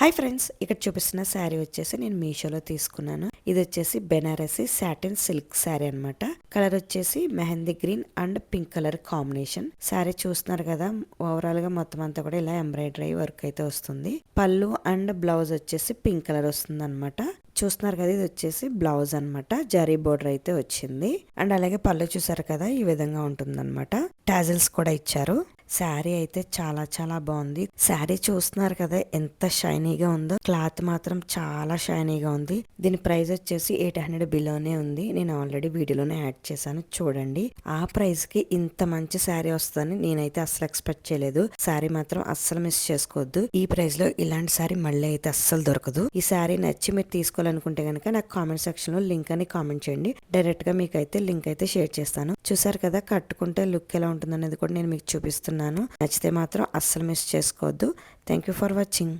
Hi friends, ఇక్కడ చూపిస్తున్న శారీ వచ్చేసి నేను మీషోలో తీసుకున్నాను. ఇది వచ్చేసి బెనారసి సాటిన్ సిల్క్ శారీ అన్నమాట. కలర్ వచ్చేసి mehndi green and pink colour combination. Sari చూస్తున్నారు కదా, ఓవరాల్ గా మొత్తం అంతా కూడా ఇలా ఎంబ్రాయిడరీ వర్క్ అయితే వస్తుంది. పళ్ళు అండ్ బ్లౌజ్ వచ్చేసి పింక్ కలర్ వస్తుంది అనమాట. చూస్తున్నారు కదా, ఇది వచ్చేసి బ్లౌజ్ అన్నమాట. జరీ బోర్డర్ అయితే వచ్చింది. అండ్ అలాగే పళ్ళు చూసారు కదా, ఈ విధంగా ఉంటుంది అనమాట. టాజిల్స్ కూడా ఇచ్చారు. శారీ అయితే చాలా చాలా బాగుంది. శారీ చూస్తున్నారు కదా ఎంత షైనీగా ఉందో. క్లాత్ మాత్రం చాలా షైనీగా ఉంది. దీని ప్రైస్ వచ్చేసి 800 బిలోనే ఉంది. నేను ఆల్రెడీ వీడియోలోనే యాడ్ చేశాను, చూడండి. ఆ ప్రైస్ కి ఇంత మంచి శారీ వస్తుందని నేనైతే అస్సలు ఎక్స్పెక్ట్ చేయలేదు. శారీ మాత్రం అస్సలు మిస్ చేసుకోవద్దు. ఈ ప్రైస్ లో ఇలాంటి శారీ మళ్ళీ అయితే అస్సలు దొరకదు. ఈ శారీ నచ్చి మీరు తీసుకోవాలనుకుంటే కనుక నాకు కామెంట్ సెక్షన్ లో లింక్ అని కామెంట్ చేయండి. డైరెక్ట్ గా మీకు అయితే లింక్ అయితే షేర్ చేస్తాను. చూసారు కదా, కట్టుకుంటే లుక్ ఎలా ఉంటుంది అనేది కూడా నేను మీకు చూపిస్తున్నాను. నచ్చితే మాత్రం అస్సలు మిస్ చేసుకోవద్దు. Thank you for watching.